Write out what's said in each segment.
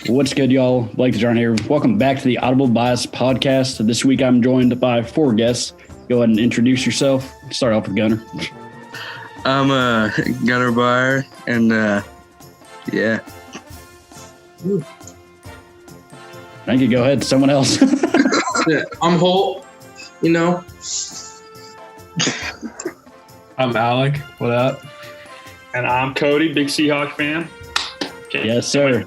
What's good, y'all? Blake the John here. Welcome back to the AudibleBias podcast. This week I'm joined by 4 guests. Go ahead and introduce yourself. Start off with Gunnar. I'm Gunnar Bar, and yeah. Thank you. Go ahead. Someone else. Yeah, I'm Holt, I'm Alek. What up? And I'm Cody, big Seahawk fan. Okay. Yes, sir.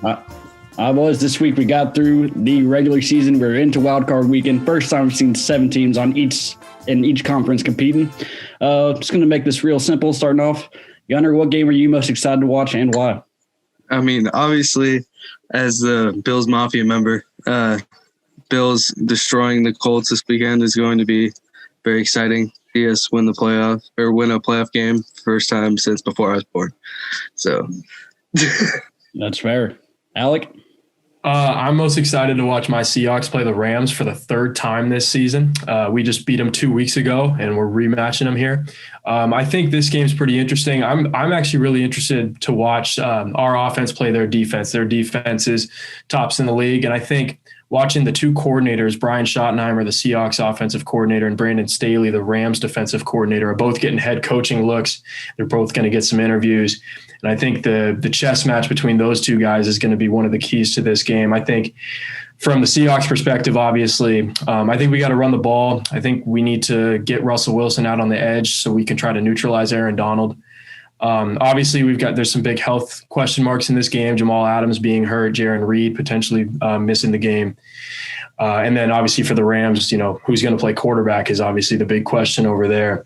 Boys, this week we got through the regular season. We're into wildcard weekend. First time we've seen 7 teams in each conference competing. Just going to make this real simple. Starting off, Gunnar, what game are you most excited to watch and why? I mean, obviously, as the Bills Mafia member, Bills destroying the Colts this weekend is going to be very exciting. See us win a playoff game, first time since before I was born. So that's fair. Alek? I'm most excited to watch my Seahawks play the Rams for the 3rd time this season. We just beat them 2 weeks ago, and we're rematching them here. I think this game's pretty interesting. I'm actually really interested to watch our offense play their defense. Their defense is tops in the league, and I think watching the 2 coordinators, Brian Schottenheimer, the Seahawks offensive coordinator, and Brandon Staley, the Rams defensive coordinator, are both getting head coaching looks. They're both going to get some interviews. And I think the chess match between those 2 guys is going to be one of the keys to this game. I think from the Seahawks perspective, obviously, I think we got to run the ball. I think we need to get Russell Wilson out on the edge so we can try to neutralize Aaron Donald. Obviously, there's some big health question marks in this game. Jamal Adams being hurt, Jaron Reed potentially missing the game. And then obviously for the Rams, who's going to play quarterback is obviously the big question over there.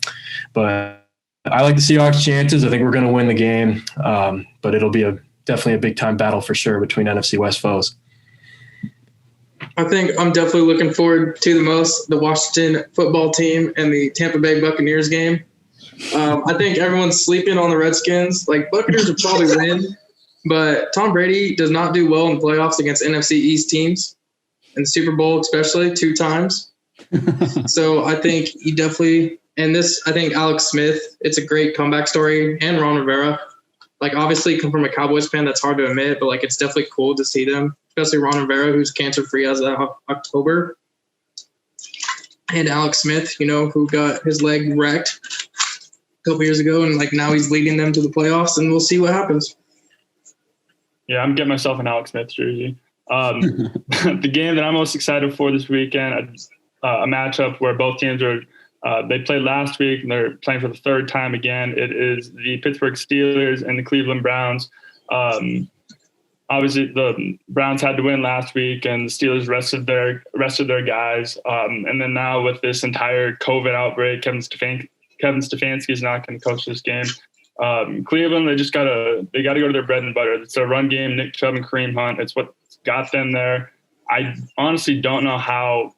But I like the Seahawks' chances. I think we're going to win the game, but it'll be definitely a big-time battle for sure between NFC West foes. I think I'm definitely looking forward to the most, the Washington football team and the Tampa Bay Buccaneers game. I think everyone's sleeping on the Redskins. Buccaneers will probably win, but Tom Brady does not do well in playoffs against NFC East teams, in the Super Bowl especially 2 times. So I think he definitely – and I think Alex Smith, it's a great comeback story, and Ron Rivera. Obviously, come from a Cowboys fan, that's hard to admit, but it's definitely cool to see them, especially Ron Rivera, who's cancer-free as of October. And Alex Smith, who got his leg wrecked a couple years ago, and now he's leading them to the playoffs, and we'll see what happens. Yeah, I'm getting myself an Alex Smith jersey. The game that I'm most excited for this weekend, a matchup where both teams are they played last week and they're playing for the 3rd time again. It is the Pittsburgh Steelers and the Cleveland Browns. Obviously, the Browns had to win last week, and the Steelers rested their guys. And then now with this entire COVID outbreak, Kevin Stefanski is not going to coach this game. Cleveland, they got to go to their bread and butter. It's a run game, Nick Chubb and Kareem Hunt. It's what got them there. I honestly don't know how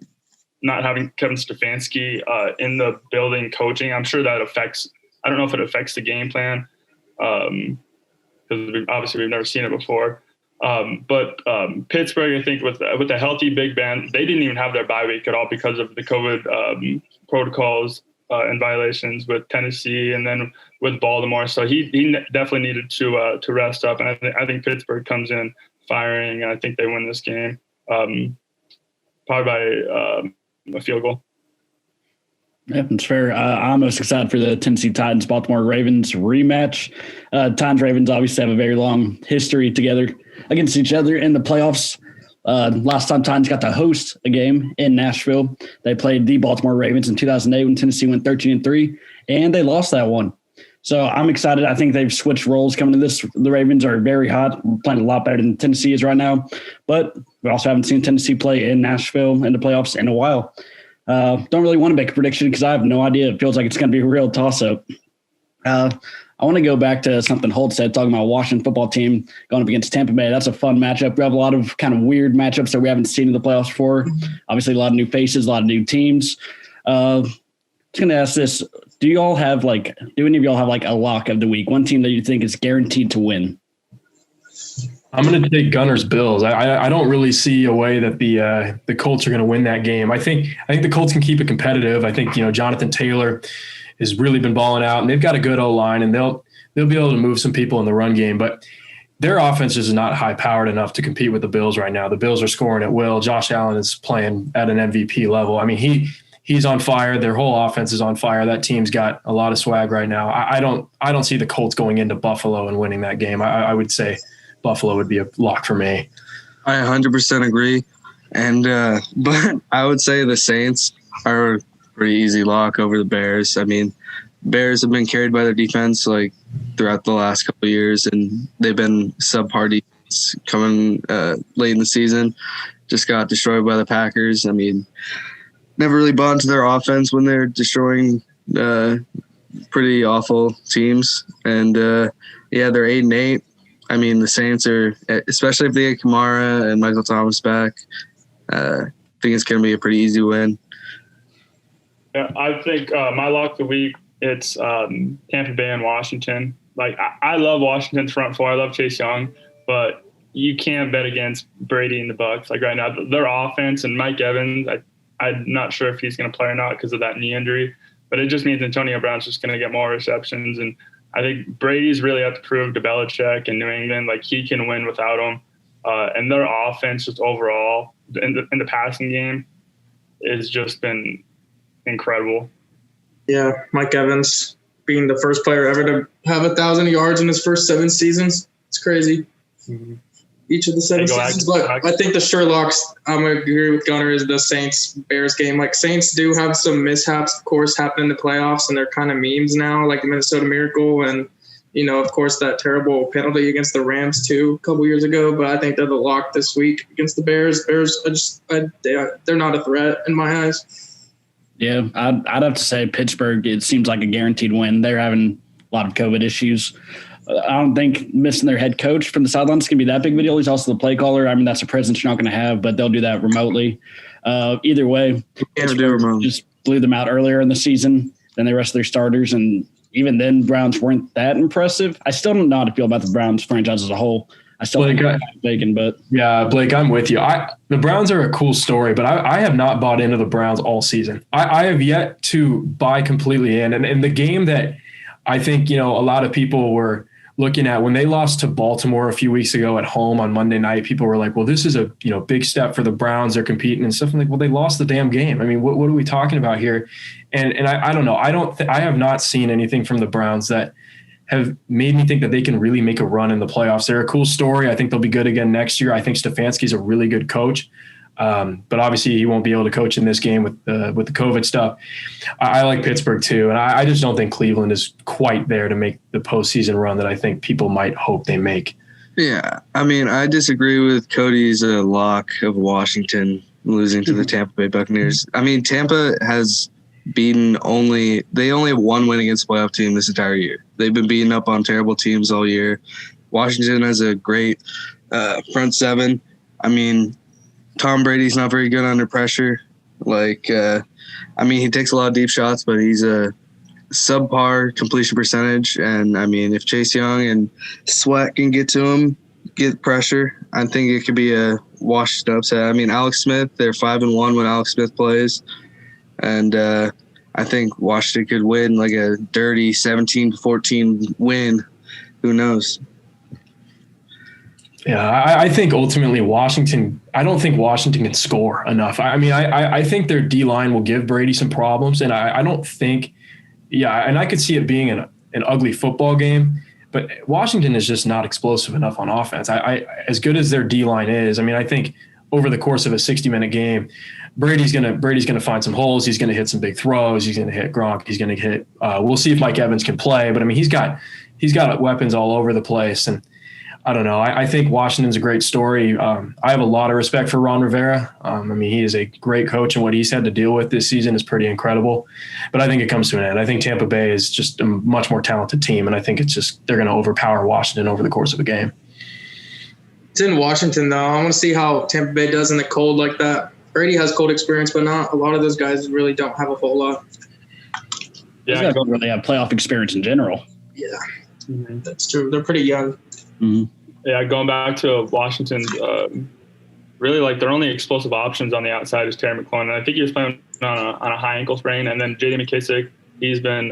not having Kevin Stefanski in the building coaching. I'm sure that affects – I don't know if it affects the game plan because obviously we've never seen it before. But Pittsburgh, I think with the healthy Big Ben, they didn't even have their bye week at all because of the COVID protocols and violations with Tennessee and then with Baltimore. So he definitely needed to rest up. And I think Pittsburgh comes in firing, and I think they win this game probably by a field goal. Yeah, that's fair. I'm most excited for the Tennessee Titans Baltimore Ravens rematch. Titans Ravens obviously have a very long history together against each other in the playoffs. Last time Titans got to host a game in Nashville, they played the Baltimore Ravens in 2008 when Tennessee went 13-3, and they lost that one. So I'm excited. I think they've switched roles coming to this. The Ravens are very hot, playing a lot better than Tennessee is right now. But we also haven't seen Tennessee play in Nashville in the playoffs in a while. Don't really want to make a prediction because I have no idea. It feels like it's going to be a real toss-up. I want to go back to something Holt said, talking about Washington football team going up against Tampa Bay. That's a fun matchup. We have a lot of kind of weird matchups that we haven't seen in the playoffs before. Obviously, a lot of new faces, a lot of new teams. Just going to ask this. Do any of y'all have a lock of the week? One team that you think is guaranteed to win? I'm going to take Gunnar's Bills. I don't really see a way that the Colts are going to win that game. I think the Colts can keep it competitive. I think, Jonathan Taylor has really been balling out, and they've got a good O-line, and they'll be able to move some people in the run game. But their offense is not high powered enough to compete with the Bills right now. The Bills are scoring at will. Josh Allen is playing at an MVP level. I mean, he's on fire. Their whole offense is on fire. That team's got a lot of swag right now. I don't see the Colts going into Buffalo and winning that game. I would say Buffalo would be a lock for me. I 100% agree. And but I would say the Saints are a pretty easy lock over the Bears. I mean, Bears have been carried by their defense like throughout the last couple of years, and they've been subpar defense coming late in the season. Just got destroyed by the Packers. I mean, never really bought into their offense when they're destroying pretty awful teams. And they're 8-8. I mean, the Saints are, especially if they get Kamara and Michael Thomas back, I think it's going to be a pretty easy win. Yeah, I think my lock of the week, it's Tampa Bay and Washington. Like, I love Washington's front four. I love Chase Young, but you can't bet against Brady and the Bucs. Like right now, their offense and Mike Evans, I'm not sure if he's going to play or not because of that knee injury, but it just means Antonio Brown's just going to get more receptions. And I think Brady's really have to prove to Belichick and New England, like he can win without him. And their offense just overall in the passing game has just been incredible. Yeah, Mike Evans being the first player ever to have 1,000 yards in his first 7 seasons. It's crazy. Mm-hmm. Each of the 7 seasons. But I think the sure locks, I'm going to agree with Gunnar, is the Saints-Bears game. Like, Saints do have some mishaps, of course, happen in the playoffs, and they're kind of memes now, like the Minnesota Miracle and, of course, that terrible penalty against the Rams, too, a couple years ago. But I think they're the lock this week against the Bears. Bears, they're not a threat in my eyes. Yeah, I'd have to say Pittsburgh, it seems like a guaranteed win. They're having a lot of COVID issues. I don't think missing their head coach from the sidelines can be that big of a deal. He's also the play caller. I mean, that's a presence you're not going to have, but they'll do that remotely. Either way, just blew them out earlier in the season than the rest of their starters. And even then, Browns weren't that impressive. I still don't know how to feel about the Browns franchise as a whole. I still think I'm bacon, but yeah, Blake, I'm with you. The Browns are a cool story, but I have not bought into the Browns all season. I have yet to buy completely in. And the game that I think, a lot of people were looking at when they lost to Baltimore a few weeks ago at home on Monday night, people were like, well, this is a big step for the Browns. They're competing and stuff. I'm like, well, they lost the damn game. I mean, what are we talking about here? And I don't know. I have not seen anything from the Browns that have made me think that they can really make a run in the playoffs. They're a cool story. I think they'll be good again next year. I think Stefanski's a really good coach. But obviously he won't be able to coach in this game with the COVID stuff. I like Pittsburgh too. And I just don't think Cleveland is quite there to make the postseason run that I think people might hope they make. Yeah. I mean, I disagree with Cody's lock of Washington losing to the Tampa Bay Buccaneers. I mean, Tampa has they only have one win against the playoff team this entire year. They've been beating up on terrible teams all year. Washington has a great front seven. I mean, Tom Brady's not very good under pressure. He takes a lot of deep shots, but he's a subpar completion percentage. And, I mean, if Chase Young and Sweat can get to him, get pressure, I think it could be a washed upset. I mean, Alex Smith, they're 5-1 when Alex Smith plays. And I think Washington could win like a dirty 17-14 win. Who knows? Yeah, I think ultimately I don't think Washington can score enough. I think their D-line will give Brady some problems, and I don't think – and I could see it being an ugly football game, but Washington is just not explosive enough on offense. As good as their D-line is, I think over the course of a 60-minute game, Brady's gonna find some holes. He's gonna hit some big throws. He's gonna hit Gronk. He's gonna hit. We'll see if Mike Evans can play, but he's got weapons all over the place, and I don't know. I think Washington's a great story. I have a lot of respect for Ron Rivera. He is a great coach, and what he's had to deal with this season is pretty incredible. But I think it comes to an end. I think Tampa Bay is just a much more talented team, and I think they're going to overpower Washington over the course of a game. It's in Washington, though. I want to see how Tampa Bay does in the cold like that. Brady has cold experience, but not a lot of those guys really don't have a whole lot. Yeah, don't really have playoff experience in general. Yeah, that's true. They're pretty young. Mm-hmm. Yeah, going back to Washington, really their only explosive options on the outside is Terry McLaurin. And I think he was playing on a high ankle sprain. And then J.D. McKissick, he's been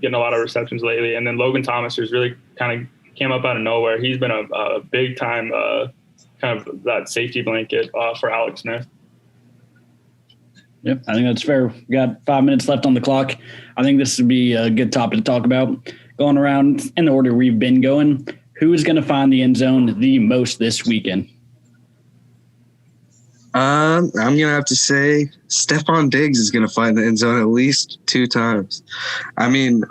getting a lot of receptions lately. And then Logan Thomas, who's really kind of came up out of nowhere. He's been a big time kind of that safety blanket for Alex Smith. Yep, I think that's fair. We got 5 minutes left on the clock. I think this would be a good topic to talk about. Going around in the order we've been going, who is going to find the end zone the most this weekend? I'm going to have to say Stephon Diggs is going to find the end zone at least 2 times. I mean,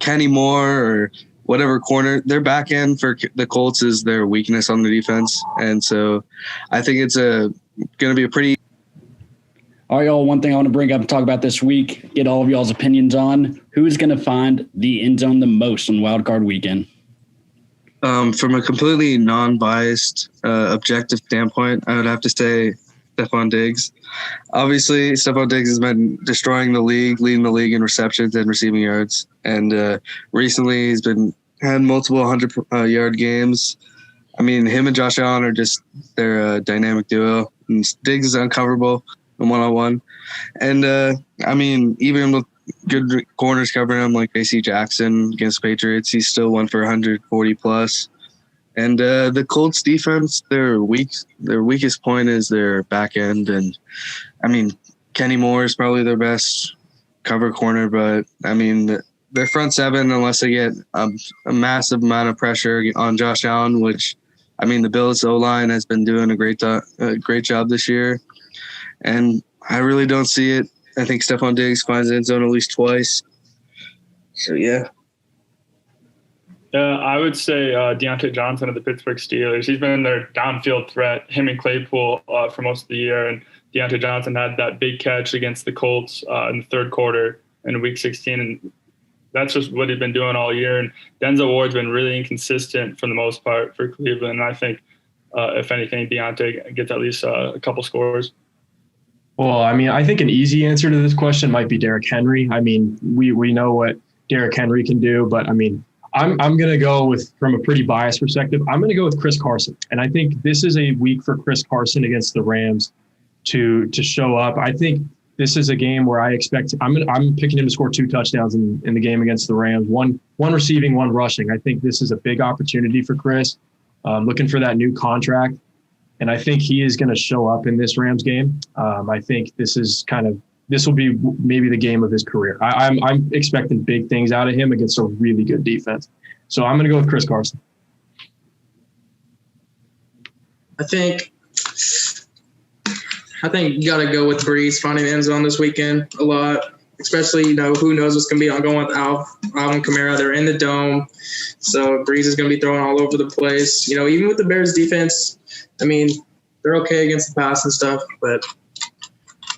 Kenny Moore or whatever corner, their back end for the Colts is their weakness on the defense. And so I think it's going to be a pretty. All right, y'all, one thing I want to bring up and talk about this week, get all of y'all's opinions on who is going to find the end zone the most on wildcard weekend. From a completely non-biased, objective standpoint, I would have to say Stephon Diggs. Obviously, Stephon Diggs has been destroying the league, leading the league in receptions and receiving yards. And recently he's had multiple 100-yard games. I mean, him and Josh Allen are just their dynamic duo. And Diggs is uncoverable in one-on-one. And, I mean, even with good corners covering him like A.C. Jackson against Patriots, he's still one for 140+. And the Colts defense, their weakest point is their back end. And, I mean, Kenny Moore is probably their best cover corner. But, I mean, their front seven, unless they get a massive amount of pressure on Josh Allen, which, I mean, the Bills O-line has been doing a great job this year. And I really don't see it. I think Stephon Diggs finds the end zone at least twice. So, yeah. I would say Deontay Johnson of the Pittsburgh Steelers. He's been their downfield threat, him and Claypool for most of the year. And Deontay Johnson had that big catch against the Colts in the third quarter in Week 16. And that's just what he's been doing all year. And Denzel Ward's been really inconsistent for the most part for Cleveland. And I think, if anything, Deontay gets at least a couple scores. Well, I mean, I think an easy answer to this question might be Derrick Henry. I mean, we know what Derrick Henry can do, but I mean, I'm going to go with, from a pretty biased perspective, I'm going to go with Chris Carson. And I think this is a week for Chris Carson against the Rams to show up. I think this is a game where I expect I'm picking him to score 2 touchdowns in the game against the Rams, one receiving, 1 rushing. I think this is a big opportunity for Chris, looking for that new contract. And I think he is going to show up in this Rams game. I think this will be maybe the game of his career. I'm expecting big things out of him against a really good defense. So I'm going to go with Chris Carson. I think you got to go with Breeze finding the end zone this weekend a lot, especially, who knows what's going to be ongoing with Alvin Kamara. They're in the dome. So Breeze is going to be throwing all over the place. Even with the Bears defense, I mean, they're okay against the pass and stuff, but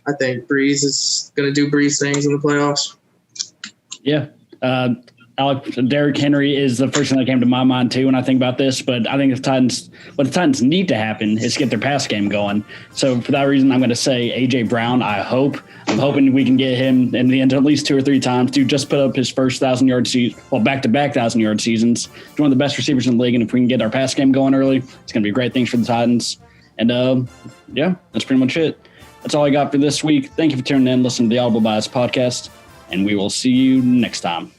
I think Breeze is going to do Breeze things in the playoffs. Yeah. Derrick Henry is the first thing that came to my mind too when I think about this, but I think what the Titans need to happen is get their pass game going. So for that reason, I'm going to say A.J. Brown. I'm hoping we can get him in the end at least 2 or 3 times to just put up his first 1,000-yard season, back-to-back 1,000-yard seasons. He's one of the best receivers in the league, and if we can get our pass game going early, it's going to be great things for the Titans. And yeah, that's pretty much it. That's all I got for this week. Thank you for tuning in, listening to the AudibleBias podcast, and we will see you next time.